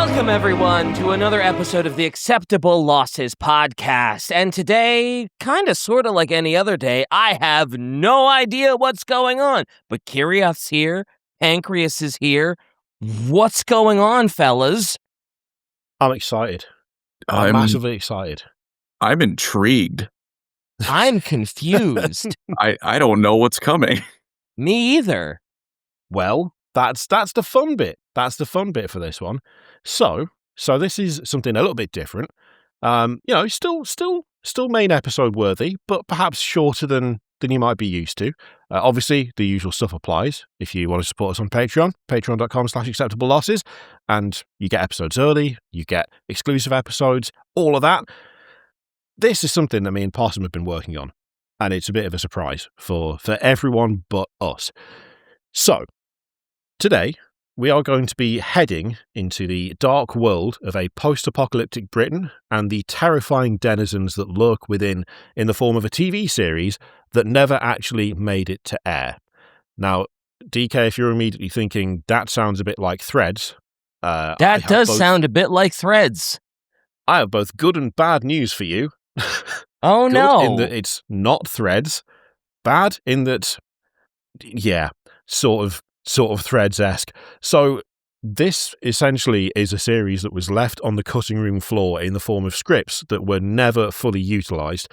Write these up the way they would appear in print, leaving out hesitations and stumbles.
Welcome, everyone, to another episode of the Acceptable Losses podcast. And today, kind of sort of like any other day, I have no idea what's going on. But Kiriath's here. Pancreas is here. What's going on, fellas? I'm excited. I'm massively excited. I'm intrigued. I'm confused. I don't know what's coming. Me either. Well, that's the fun bit. That's the fun bit for this one. So this is something a little bit different. Still main episode worthy, but perhaps shorter than you might be used to. Obviously, the usual stuff applies. If you want to support us on Patreon, patreon.com/acceptablelosses, and you get episodes early, you get exclusive episodes, all of that. This is something that me and Possum have been working on, and it's a bit of a surprise for everyone but us. So, today, we are going to be heading into the dark world of a post-apocalyptic Britain and the terrifying denizens that lurk within in the form of a TV series that never actually made it to air. Now, DK, if you're immediately thinking, that sounds a bit like Threads. That does sound a bit like Threads. I have both good and bad news for you. Oh, Good no. in that it's not Threads. Bad in that, yeah, sort of Threads-esque. So this essentially is a series that was left on the cutting room floor in the form of scripts that were never fully utilised,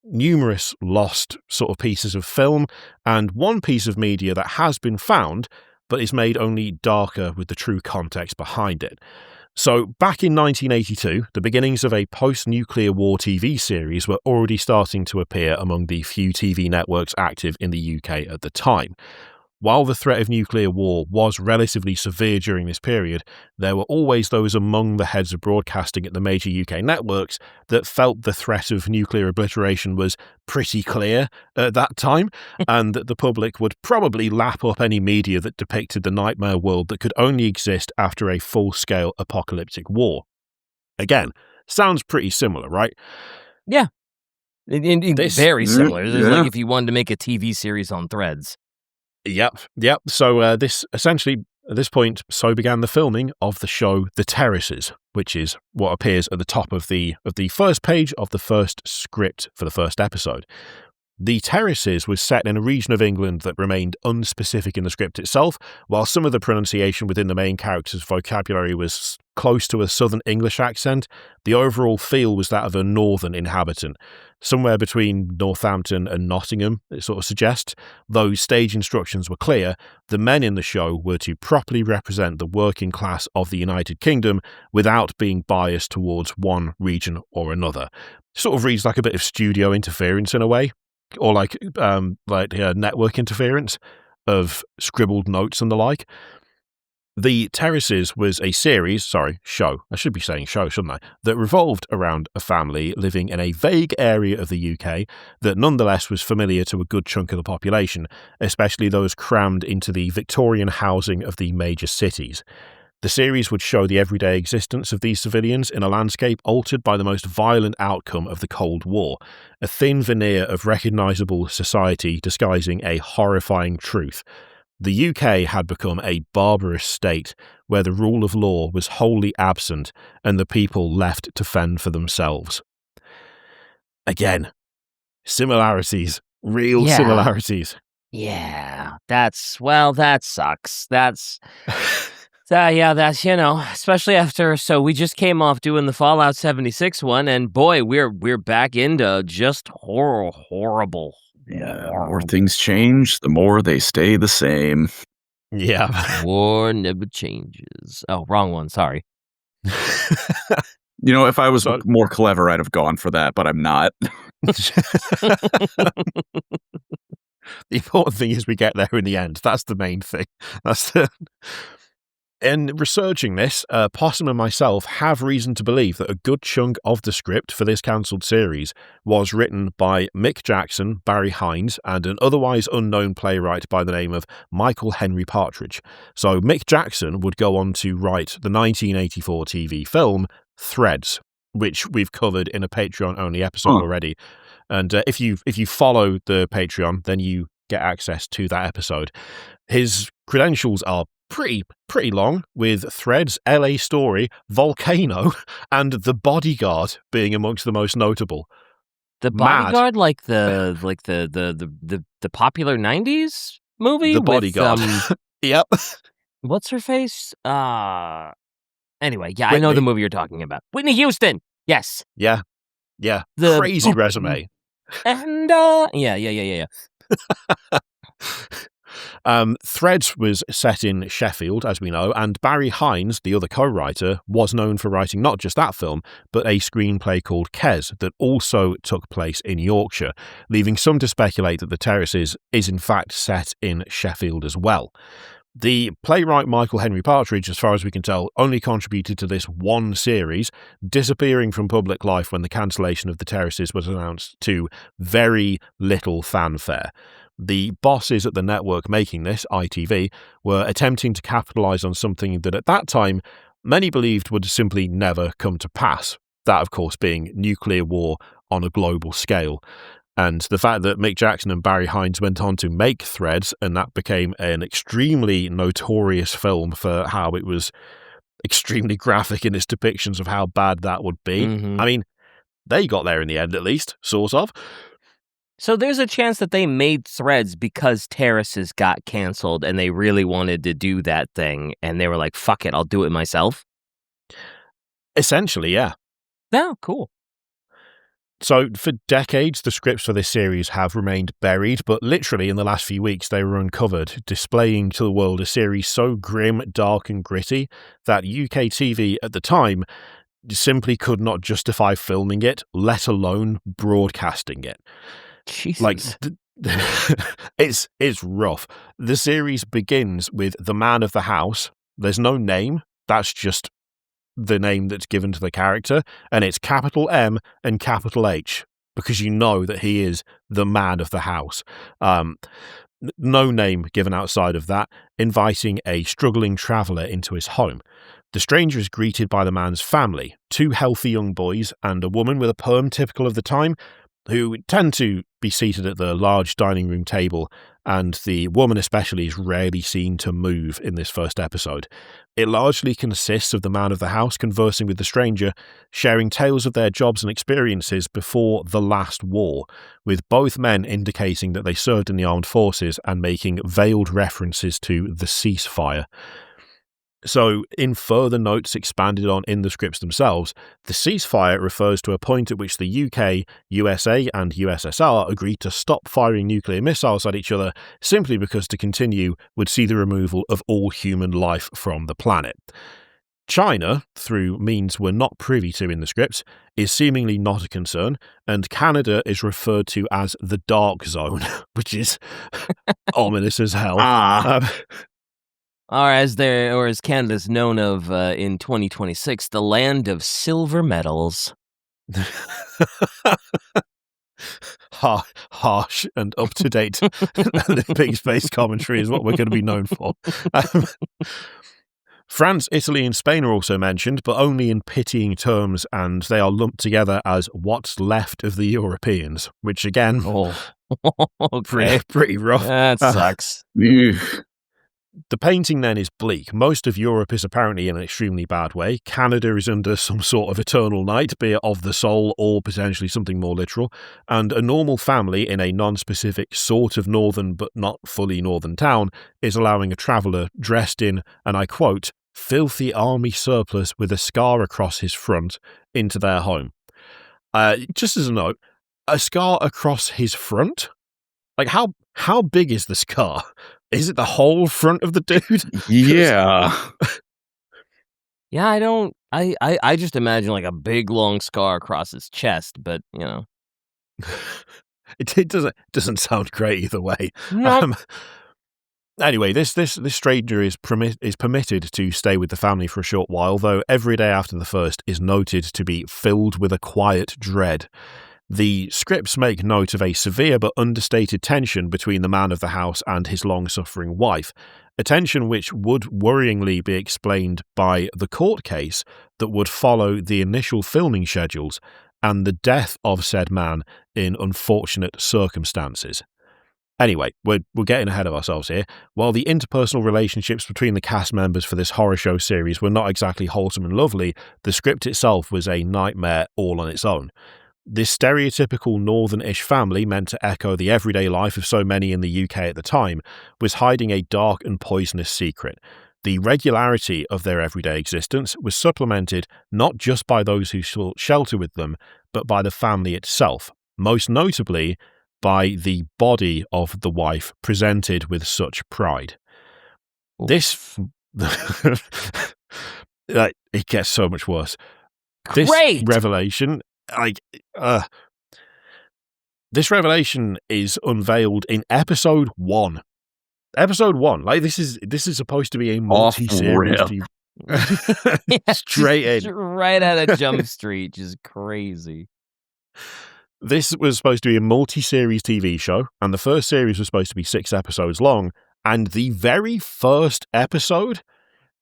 numerous lost sort of pieces of film, and one piece of media that has been found but is made only darker with the true context behind it. So back in 1982, the beginnings of a post-nuclear war TV series were already starting to appear among the few TV networks active in the UK at the time. While the threat of nuclear war was relatively severe during this period, there were always those among the heads of broadcasting at the major UK networks that felt the threat of nuclear obliteration was pretty clear at that time, and that the public would probably lap up any media that depicted the nightmare world that could only exist after a full-scale apocalyptic war. Again, sounds pretty similar, right? Yeah. Very similar. It's like if you wanted to make a TV series on Threads. Yep. So this essentially, at this point, so began the filming of the show The Terraces, which is what appears at the top of the first page of the first script for the first episode. The Terraces was set in a region of England that remained unspecific in the script itself, while some of the pronunciation within the main character's vocabulary was close to a southern English accent. The overall feel was that of a northern inhabitant, somewhere between Northampton and Nottingham, it sort of suggests. Though stage instructions were clear, the men in the show were to properly represent the working class of the United Kingdom without being biased towards one region or another. Sort of reads like a bit of studio interference in a way, or like network interference of scribbled notes and the like. The Terraces was a show, I should be saying show, shouldn't I, that revolved around a family living in a vague area of the UK that nonetheless was familiar to a good chunk of the population, especially those crammed into the Victorian housing of the major cities. The series would show the everyday existence of these civilians in a landscape altered by the most violent outcome of the Cold War, a thin veneer of recognisable society disguising a horrifying truth. The UK had become a barbarous state where the rule of law was wholly absent and the people left to fend for themselves. Again, similarities, similarities. Yeah, that sucks. That's... that's, especially after, so we just came off doing the Fallout 76 one, and boy, we're back into just horrible. Yeah, the more things change, the more they stay the same. Yeah. War never changes. Oh, wrong one, sorry. If I was more clever, I'd have gone for that, but I'm not. The important thing is we get there in the end. That's the main thing. In researching this, Possum and myself have reason to believe that a good chunk of the script for this cancelled series was written by Mick Jackson, Barry Hines, and an otherwise unknown playwright by the name of Michael Henry Partridge. So Mick Jackson would go on to write the 1984 TV film Threads, which we've covered in a Patreon-only episode already. And if you follow the Patreon, then you get access to that episode. His credentials are pretty long, with Threads, LA Story, Volcano, and The Bodyguard being amongst the most notable. The Bodyguard, like the popular '90s movie. The Bodyguard. Yep. What's her face? Anyway, yeah, Whitney. I know the movie you're talking about. Whitney Houston. Yes. Yeah. Crazy resume. And yeah. Threads was set in Sheffield, as we know, and Barry Hines, the other co-writer, was known for writing not just that film, but a screenplay called Kes that also took place in Yorkshire, leaving some to speculate that The Terraces is in fact set in Sheffield as well. The playwright Michael Henry Partridge, as far as we can tell, only contributed to this one series, disappearing from public life when the cancellation of The Terraces was announced to very little fanfare. The bosses at the network making this, ITV, were attempting to capitalise on something that at that time many believed would simply never come to pass, that of course being nuclear war on a global scale. And the fact that Mick Jackson and Barry Hines went on to make Threads, and that became an extremely notorious film for how it was extremely graphic in its depictions of how bad that would be. Mm-hmm. I mean, they got there in the end, at least, sort of. So there's a chance that they made Threads because Terraces got canceled and they really wanted to do that thing, and they were like, fuck it, I'll do it myself? Essentially, yeah. Oh, cool. So, for decades, the scripts for this series have remained buried, but literally in the last few weeks they were uncovered, displaying to the world a series so grim, dark and gritty that UK TV at the time simply could not justify filming it, let alone broadcasting it. Jesus. Like, it's rough. The series begins with the man of the house. There's no name, that's just the name that's given to the character, and it's capital M and capital H, because you know that he is the man of the house. No name given outside of that, inviting a struggling traveller into his home. The stranger is greeted by the man's family, 2 healthy young boys and a woman with a perm typical of the time, who tend to be seated at the large dining room table, and the woman especially is rarely seen to move in this first episode. It largely consists of the man of the house conversing with the stranger, sharing tales of their jobs and experiences before the last war, with both men indicating that they served in the armed forces and making veiled references to the ceasefire. So, in further notes expanded on in the scripts themselves, the ceasefire refers to a point at which the UK, USA and USSR agreed to stop firing nuclear missiles at each other simply because to continue would see the removal of all human life from the planet. China, through means we're not privy to in the scripts, is seemingly not a concern, and Canada is referred to as the Dark Zone, which is ominous as hell. Or as Canada's known of in 2026, the land of silver medals. Harsh and up-to-date. The big space commentary is what we're going to be known for. France, Italy and Spain are also mentioned, but only in pitying terms, and they are lumped together as what's left of the Europeans, which again, okay. pretty rough. That sucks. The painting then is bleak. Most of Europe is apparently in an extremely bad way. Canada is under some sort of eternal night, be it of the soul or potentially something more literal. And a normal family in a non-specific sort of northern but not fully northern town is allowing a traveller dressed in, and I quote, filthy army surplus with a scar across his front into their home. Just as a note, a scar across his front? Like, how big is the scar? Is it the whole front of the dude? Yeah. Yeah, I just imagine like a big long scar across his chest, but you know. It doesn't sound great either way. Nope. Anyway, this stranger is permitted to stay with the family for a short while, though every day after the first is noted to be filled with a quiet dread. The scripts make note of a severe but understated tension between the man of the house and his long-suffering wife, a tension which would worryingly be explained by the court case that would follow the initial filming schedules and the death of said man in unfortunate circumstances. Anyway, we're getting ahead of ourselves here. While the interpersonal relationships between the cast members for this horror show series were not exactly wholesome and lovely, the script itself was a nightmare all on its own. This stereotypical northern-ish family, meant to echo the everyday life of so many in the UK at the time, was hiding a dark and poisonous secret. The regularity of their everyday existence was supplemented not just by those who sought shelter with them, but by the family itself, most notably by the body of the wife presented with such pride. This... it gets so much worse. This revelation... this revelation is unveiled in episode 1. Episode 1. Like, this is supposed to be a multi-series. Straight in. Right out of Jump Street. Just crazy. This was supposed to be a multi-series TV show, and the first series was supposed to be 6 episodes long, and the very first episode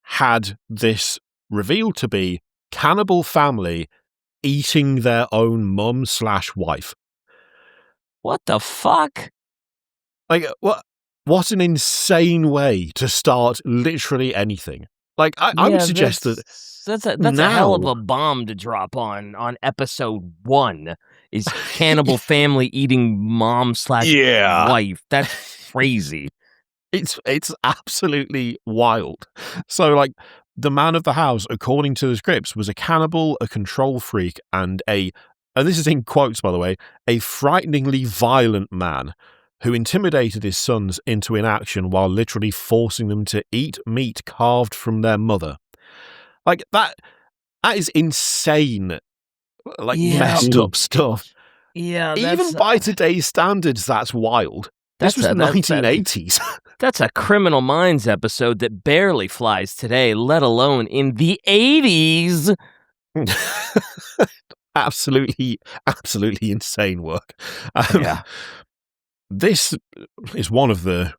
had this revealed to be cannibal family eating their own mum/wife. What the fuck? Like, what an insane way to start literally anything. Like, I would suggest that's a hell of a bomb to drop on episode 1. Is cannibal family eating mom/wife. That's crazy. It's absolutely wild. So, like, the man of the house, according to the scripts, was a cannibal, a control freak, and this is in quotes, by the way, a frighteningly violent man who intimidated his sons into inaction while literally forcing them to eat meat carved from their mother. Like, that is insane. Like, messed up stuff. Yeah, even by today's standards, that's wild. This was the 1980s. That's a Criminal Minds episode that barely flies today, let alone in the 80s. Absolutely insane work. Yeah. This is one of the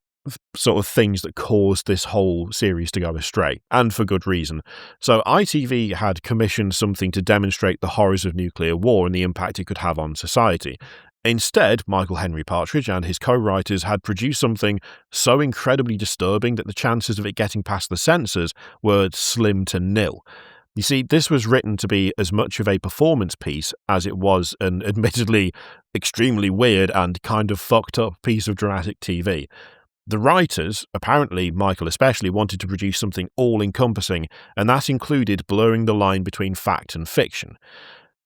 sort of things that caused this whole series to go astray, and for good reason. So ITV had commissioned something to demonstrate the horrors of nuclear war and the impact it could have on society. Instead, Michael Henry Partridge and his co-writers had produced something so incredibly disturbing that the chances of it getting past the censors were slim to nil. You see, this was written to be as much of a performance piece as it was an admittedly extremely weird and kind of fucked up piece of dramatic TV. The writers, apparently Michael especially, wanted to produce something all-encompassing, and that included blurring the line between fact and fiction.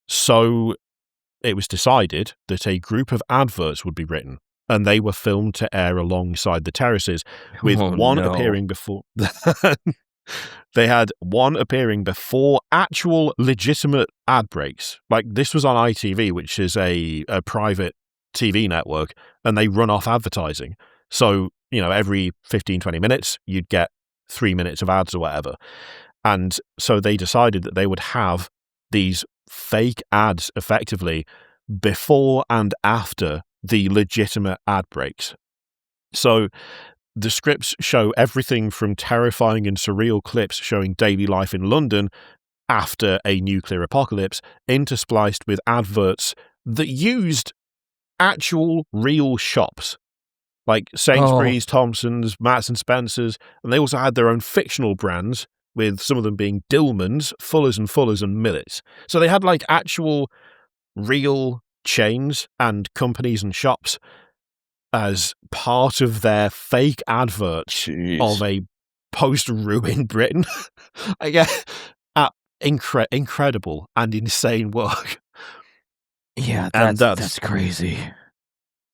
So it was decided that a group of adverts would be written, and they were filmed to air alongside the Terraces, with appearing before... They had one appearing before actual legitimate ad breaks. Like, this was on ITV, which is a private TV network, and they run off advertising. So, every 15, 20 minutes, you'd get 3 minutes of ads or whatever. And so they decided that they would have these fake ads, effectively, before and after the legitimate ad breaks. So the scripts show everything from terrifying and surreal clips showing daily life in London after a nuclear apocalypse, interspliced with adverts that used actual real shops, like Sainsbury's, Thompson's, Marks and Spencer's, and they also had their own fictional brands, with some of them being Dillman's, Fuller's and Millets. So they had like actual real chains and companies and shops as part of their fake adverts of a post-ruin Britain. Again, incredible and insane work. Yeah, that's crazy.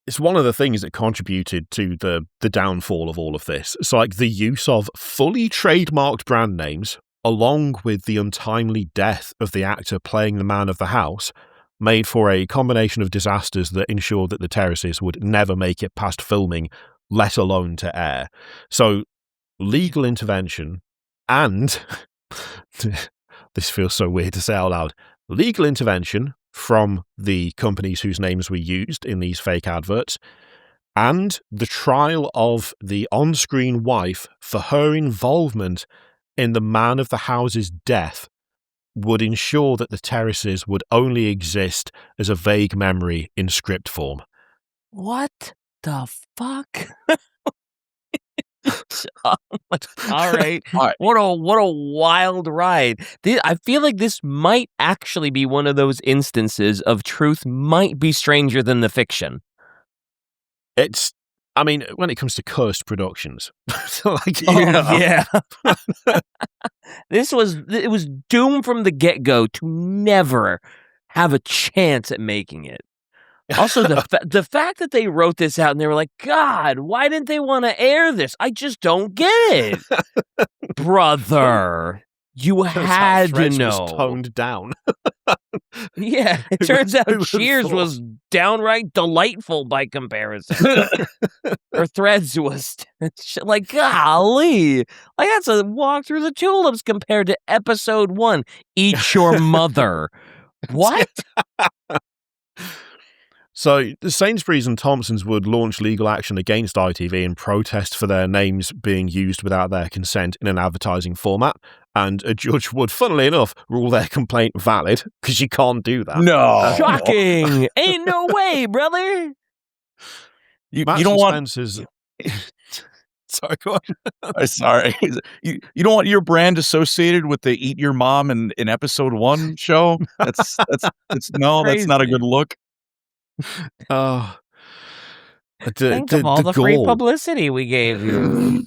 It's one of the things that contributed to the downfall of all of this. It's like the use of fully trademarked brand names, along with the untimely death of the actor playing the man of the house, made for a combination of disasters that ensured that the Terraces would never make it past filming, let alone to air. So, legal intervention and, this feels so weird to say out loud, legal intervention from the companies whose names were used in these fake adverts, and the trial of the on-screen wife for her involvement in the man of the house's death would ensure that the Terraces would only exist as a vague memory in script form. What? the fuck? All right. All right. What a wild ride. I feel like this might actually be one of those instances of truth might be stranger than the fiction. I mean, when it comes to cursed productions, like, yeah. It was doomed from the get-go to never have a chance at making it. Also, the fact that they wrote this out and they were like, God, why didn't they want to air this? I just don't get it. Brother, you had to know. Was toned down. Yeah, it turns out who would've Cheers thought? was downright delightful by comparison. Or Threads was like, golly. Like, that's a walk through the tulips compared to episode 1. Eat your mother. What? So, the Sainsbury's and Thompsons would launch legal action against ITV in protest for their names being used without their consent in an advertising format, and a judge would, funnily enough, rule their complaint valid, because you can't do that. No. Shocking. Ain't no way, brother. You Max don't and want... Spencer's... Sorry, go on. Sorry. You don't want your brand associated with the Eat Your Mom in episode 1 show? That's no, that's not a good look. Oh, Think of all the free publicity we gave you.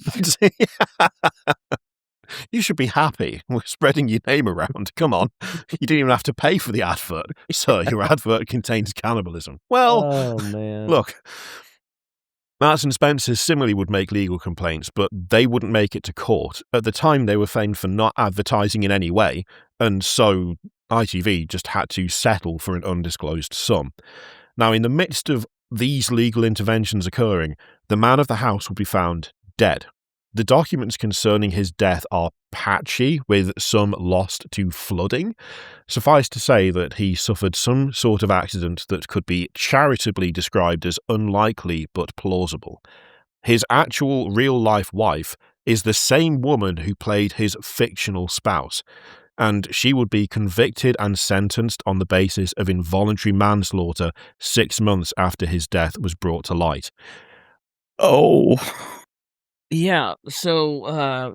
You should be happy. We're spreading your name around. Come on. You didn't even have to pay for the advert. Sir, your advert contains cannibalism. Well, oh, man. Look, Marks and Spencer similarly would make legal complaints, but they wouldn't make it to court. At the time, they were famed for not advertising in any way, and so ITV just had to settle for an undisclosed sum. Now, in the midst of these legal interventions occurring, the man of the house would be found dead. The documents concerning his death are patchy, with some lost to flooding. Suffice to say that he suffered some sort of accident that could be charitably described as unlikely but plausible. His actual real-life wife is the same woman who played his fictional spouse, and she would be convicted and sentenced on the basis of involuntary manslaughter 6 months after his death was brought to light. Oh. Yeah, so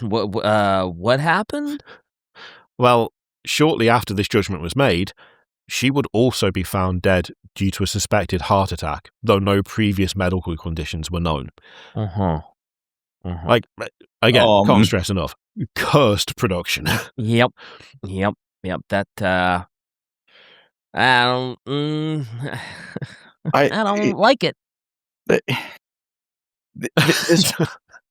what happened? Well, shortly after this judgment was made, she would also be found dead due to a suspected heart attack, though no previous medical conditions were known. Like, again, can't stress enough. Cursed production. Yep. That I don't I don't like it.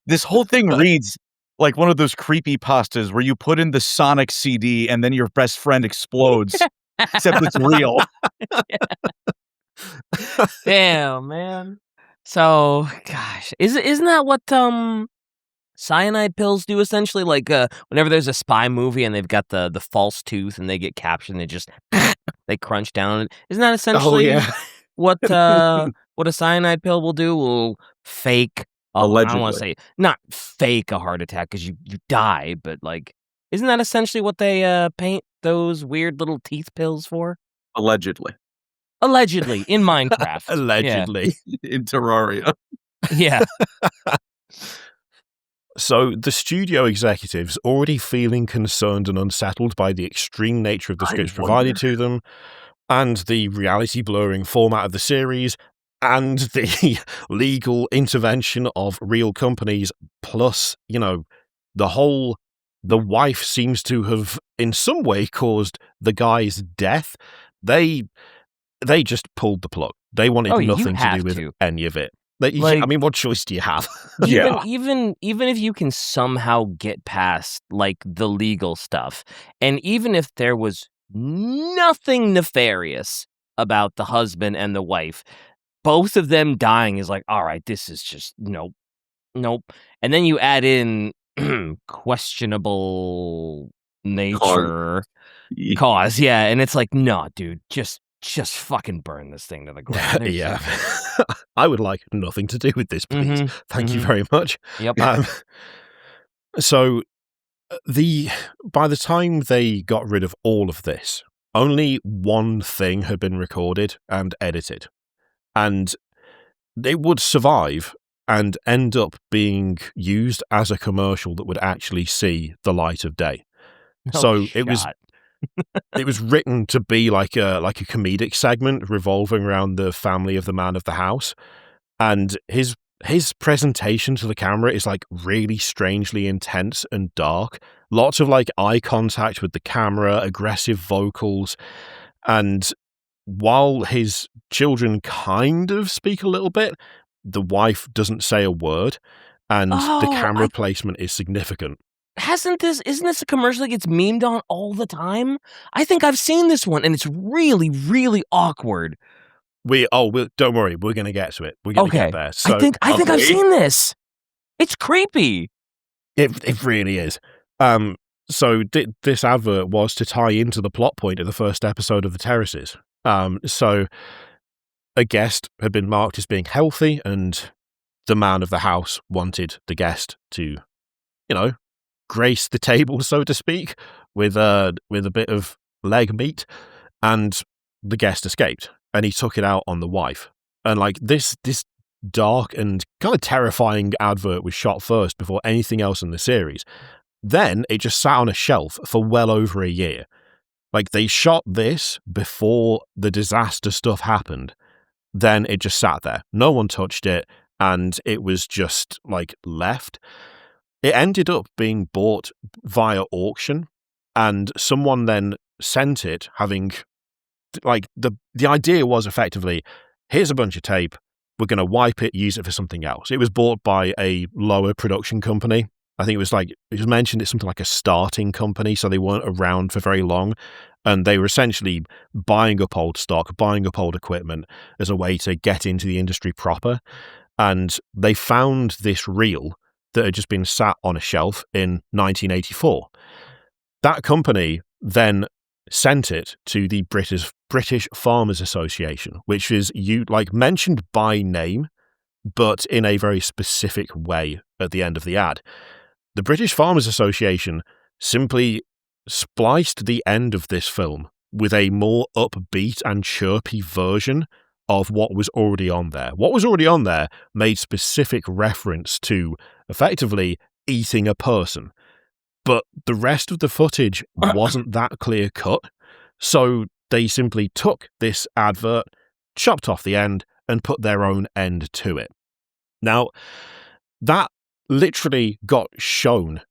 This whole thing reads like one of those creepy pastas where you put in the Sonic CD and then your best friend explodes, except it's real. Damn, man. So, gosh, isn't that what cyanide pills do essentially? Like whenever there's a spy movie and they've got the false tooth and they get captured and they just they crunch down on it. Isn't that essentially what a cyanide pill will do? Will fake allegedly. I don't want to say not fake a heart attack because you die, but like, isn't that essentially what they paint those weird little teeth pills for? Allegedly in Minecraft. Allegedly in Terraria. Yeah. So the studio executives, already feeling concerned and unsettled by the extreme nature of the scripts provided to them, and the reality blurring format of the series, and the legal intervention of real companies, plus, the wife seems to have in some way caused the guy's death, they just pulled the plug. They wanted nothing to do with any of it. I mean, what choice do you have? Even if you can somehow get past like the legal stuff, and even if there was nothing nefarious about the husband and the wife, both of them dying is like, all right, this is just nope. And then you add in questionable nature cause, and it's like, no, dude, just fucking burn this thing to the ground. Yeah. I would like nothing to do with this, please. Thank you very much. Yep. So by the time they got rid of all of this, only one thing had been recorded and edited. and it would survive and end up being used as a commercial that would actually see the light of day. No It was shot. it was written to be like a comedic segment revolving around the family of the man of the house, and his presentation to the camera is like really strangely intense and dark. Lots of like eye contact with the camera, aggressive vocals, and while his children kind of speak a little bit, the wife doesn't say a word, and the camera placement is significant. Isn't this a commercial that gets memed on all the time? I think I've seen this one, and it's really, really awkward. Don't worry, we're going to get to it. We're going to get there. So, I think I've seen this. It's creepy. It really is. This advert was to tie into the plot point of the first episode of the Terraces. So a guest had been marked as being healthy, and the man of the house wanted the guest to, grace the table, so to speak, with a bit of leg meat, and the guest escaped, and he took it out on the wife. And like this dark and kind of terrifying advert was shot first before anything else in the series. Then it just sat on a shelf for well over a year. Like, they shot this before the disaster stuff happened. Then it just sat there. No one touched it, and it was just like left. It ended up being bought via auction, and someone then sent it having, like, the idea was effectively, here's a bunch of tape, we're going to wipe it, use it for something else. It was bought by a lower production company. I think it was mentioned it's something like a starting company, so they weren't around for very long, and they were essentially buying up old stock, buying up old equipment as a way to get into the industry proper. And they found this reel that had just been sat on a shelf in 1984. That company then sent it to the British Farmers Association, which is mentioned by name, but in a very specific way at the end of the ad. The British Farmers Association simply spliced the end of this film with a more upbeat and chirpy version of what was already on there. What was already on there made specific reference to effectively eating a person, but the rest of the footage wasn't that clear cut, so they simply took this advert, chopped off the end, and put their own end to it. Now, that literally got shown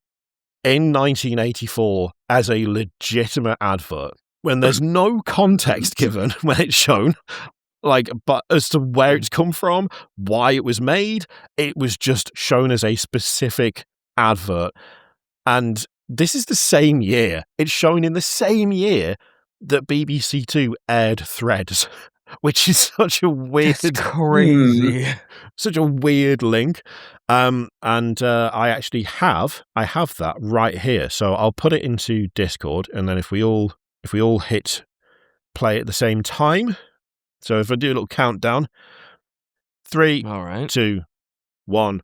in 1984 as a legitimate advert when there's no context given when it's shown, but as to where it's come from, why it was made, it was just shown as a specific advert. And this is the same year. It's shown in the same year that BBC Two aired Threads, which is such a weird, crazy, such a weird link. I actually have that right here. So I'll put it into Discord, and then if we all hit play at the same time. So if I do a little countdown, 3, all right, 2, 1,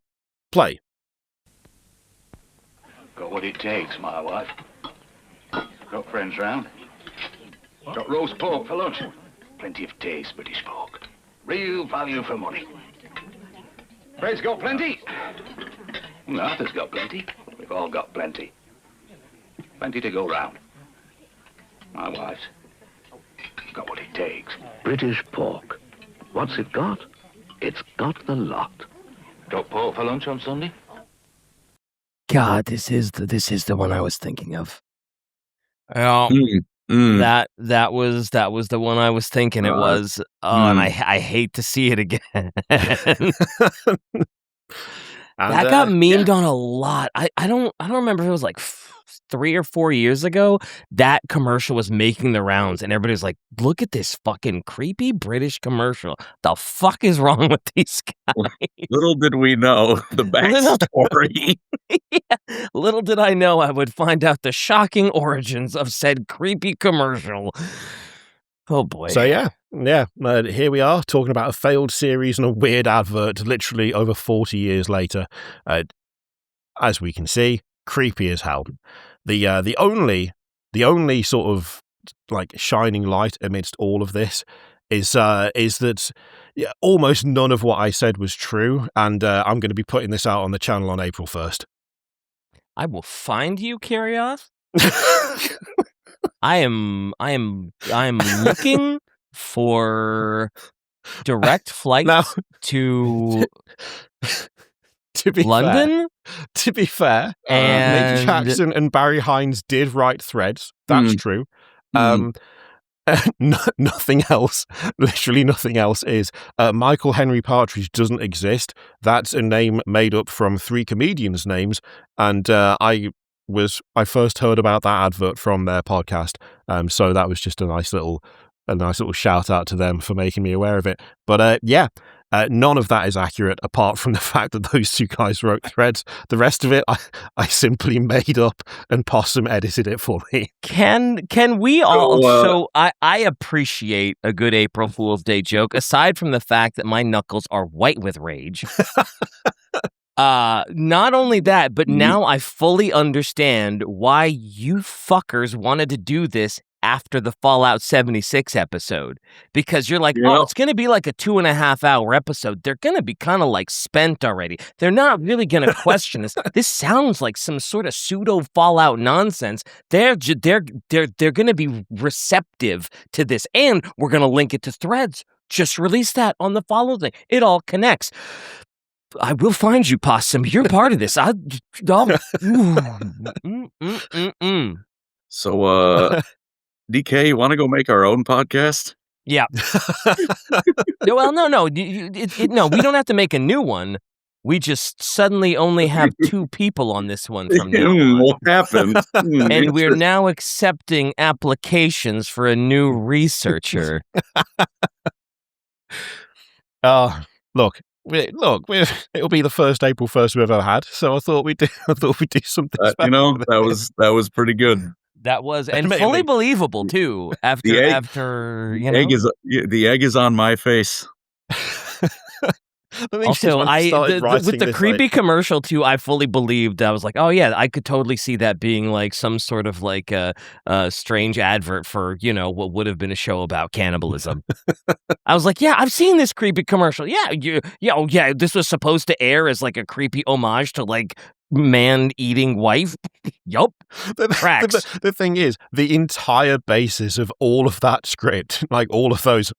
play. Got what it takes, my wife. Got friends round. Got roast pork for lunch. Plenty of taste, British folk. Real value for money. Fred's got plenty. Arthur's got plenty. We've all got plenty. Plenty to go round. My wife's got what it takes. British pork. What's it got? It's got the lot. Got pork for lunch on Sunday? God, this is the one I was thinking of. That was the one I was thinking it was. And I hate to see it again. That got memed on a lot. I don't remember if it was like 3 or 4 years ago. That commercial was making the rounds, and everybody was like, "Look at this fucking creepy British commercial. The fuck is wrong with these guys?" Little did we know the backstory. Yeah. Little did I know I would find out the shocking origins of said creepy commercial. Oh boy. So yeah. Here we are talking about a failed series and a weird advert literally over 40 years later. As we can see, creepy as hell. The only sort of like shining light amidst all of this is that almost none of what I said was true, and I'm going to be putting this out on the channel on April 1st. I will find you, Kyrios. I am looking for direct flights Now, to be London. To be fair, And Mick Jackson and Barry Hines did write threads. That's true. Nothing else, literally nothing else is. Michael Henry Partridge doesn't exist. That's a name made up from 3 comedians' names, and I first heard about that advert from their podcast. So that was just a nice little shout out to them for making me aware of it. But none of that is accurate, apart from the fact that those 2 guys wrote threads. The rest of it, I simply made up, and Possum edited it for me. Can we all? So I appreciate a good April Fool's Day joke. Aside from the fact that my knuckles are white with rage. Not only that, but now I fully understand why you fuckers wanted to do this after the Fallout 76 episode, because you're like, oh, it's going to be like a 2.5-hour episode. They're going to be kind of like spent already. They're not really going to question this. This sounds like some sort of pseudo Fallout nonsense. They're going to be receptive to this, and we're going to link it to threads. Just release that on the follow thing. It all connects. I will find you, Possum. You're part of this. So, DK, you want to go make our own podcast? Yeah. No, no. We don't have to make a new one. We just suddenly only have 2 people on this one from now on. What happened? And we're now accepting applications for a new researcher. Look, it'll be the first April 1st we've ever had, so I thought we'd do something special. That was pretty good. That was, and fully believable too. The egg is on my face. Also, with the creepy commercial too, I fully believed. I was like, oh yeah, I could totally see that being like some sort of like a strange advert for what would have been a show about cannibalism. I was like, yeah, I've seen this creepy commercial. Yeah, this was supposed to air as like a creepy homage to like man eating wife. Yup. The thing is, the entire basis of all of that script, like all of those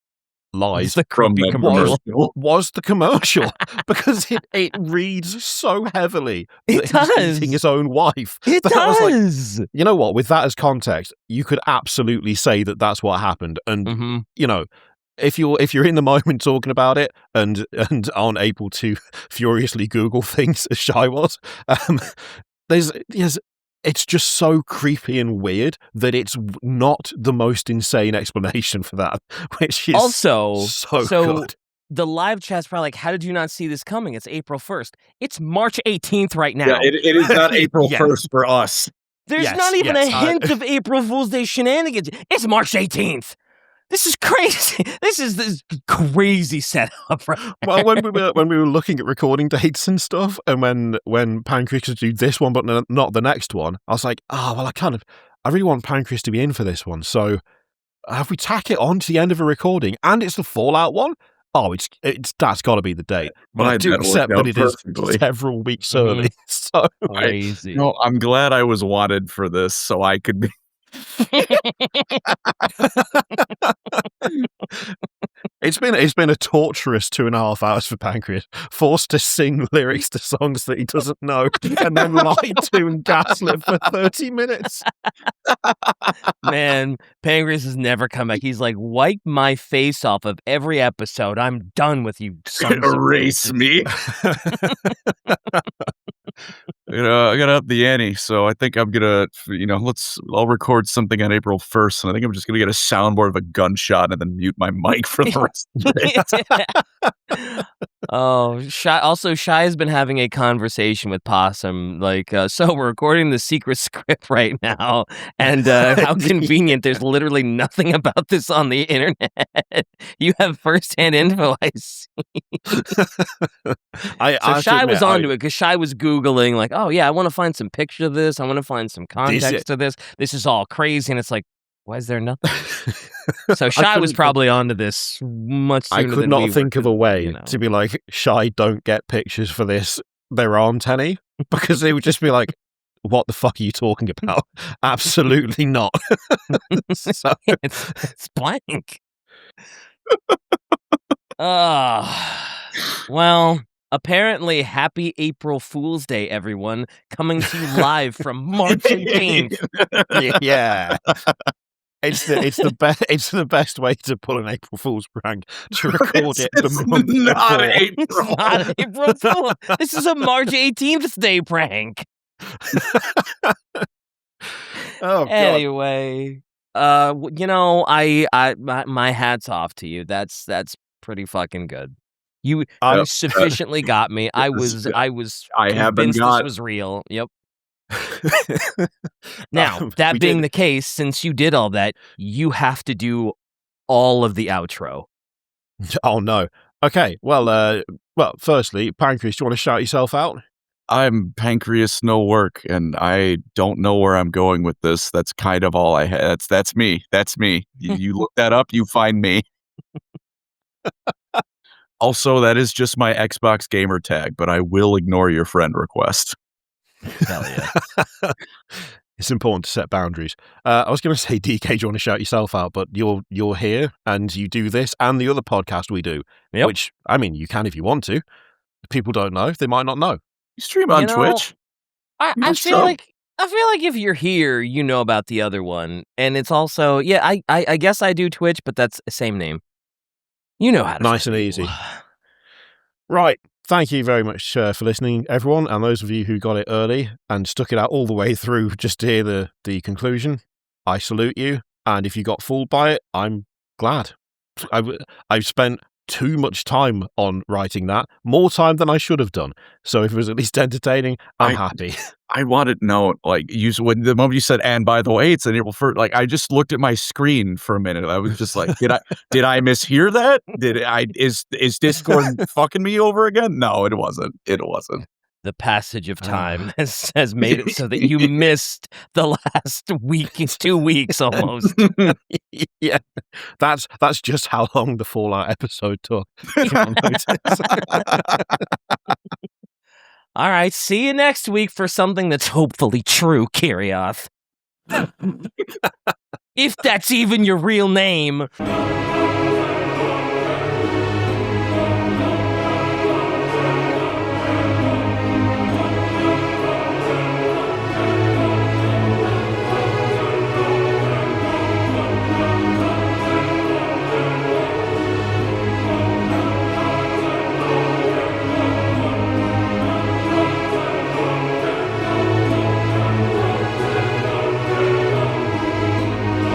lies the creepy commercial was the commercial, because it reads so heavily that he's eating his own wife. It does. I was like, you know what? With that as context, you could absolutely say that that's what happened, and if you're in the moment talking about it and aren't able to furiously Google things as Shy was, it's just so creepy and weird that it's not the most insane explanation for that, which is also so good. The live chat's probably like, how did you not see this coming? It's April 1st. It's March 18th right now. Yeah, it is not April 1st for us. There's not even a hint of April Fool's Day shenanigans. It's March 18th. This is crazy. This is this crazy setup. Right? Well, when we were looking at recording dates and stuff, and when Pancreas could do this one but not the next one, I was like, I really want Pancreas to be in for this one. So have we tack it on to the end of a recording, and it's the Fallout one? Oh, that's got to be the date. But I do accept that it is several weeks early. So crazy. I'm glad I was wanted for this, so I could be. It's been a torturous 2.5 hours for Pancreas, forced to sing lyrics to songs that he doesn't know, and then lied to and gaslit for 30 minutes. Man, Pancreas has never come back. He's like, wipe my face off of every episode. I'm done with you. Erase me. I gotta up the ante, so I think I'm gonna, I'll record something on April 1st, and I think I'm just gonna get a soundboard of a gunshot and then mute my mic for the rest of the day. Oh, Shy has been having a conversation with Possum, like, so we're recording the secret script right now, and how convenient, there's literally nothing about this on the internet. You have first-hand info, I see. Shy was onto it, because Shy was Googling, like, oh yeah, I want to find some picture of this, I want to find some context to this is all crazy, and it's like, why is there nothing? So Shy was couldn't- probably onto this much sooner I could than not we think were, of a way you know. to be like, Shy, don't get pictures for this. There aren't any. Because it would just be like, what the fuck are you talking about? Absolutely not. So, It's blank. Well, apparently, happy April Fool's Day, everyone. Coming to you live from March 18th. yeah. It's the best way to pull an April Fool's prank, to record it the month not before. April. It's not April Fool. This is a March 18th day prank. Oh god. Anyway, my hat's off to you. That's pretty fucking good. You sufficiently got me. I was I have been convinced got. this was real. Yep. Now, that we being did- the case, since you did all that, you have to do all of the outro. Oh no. Okay. Well, firstly, Pancreas, do you want to shout yourself out? I'm Pancreas No Work, and I don't know where I'm going with this. That's kind of all I had. That's me. That's me. You look that up, you find me. Also, that is just my Xbox gamer tag, but I will ignore your friend request. Hell yeah. It's important to set boundaries. I was going to say, DK, do you want to shout yourself out? But you're here, and you do this and the other podcast we do. Yep. Which, I mean, you can if you want to. If people don't know, they might not know. You stream on Twitch? I That's feel true. like if you're here, you know about the other one, and it's also I guess I do Twitch, but that's the same name. You know how to Nice find and people. easy. Right. Thank you very much for listening, everyone, and those of you who got it early and stuck it out all the way through just to hear the conclusion. I salute you, and if you got fooled by it, I'm glad. I've spent too much time on writing that, more time than I should have done. So if it was at least entertaining, I'm happy. I wanted to know, like, when the moment you said, and by the way, it's an April 1st, like, I just looked at my screen for a minute. I was just like, did I mishear that? Is Discord fucking me over again? No, it wasn't. It wasn't. The passage of time has made it so that you missed the last week, 2 weeks almost. Yeah, that's just how long the Fallout episode took. You'll notice. All right, see you next week for something that's hopefully true, Kirioth. If that's even your real name.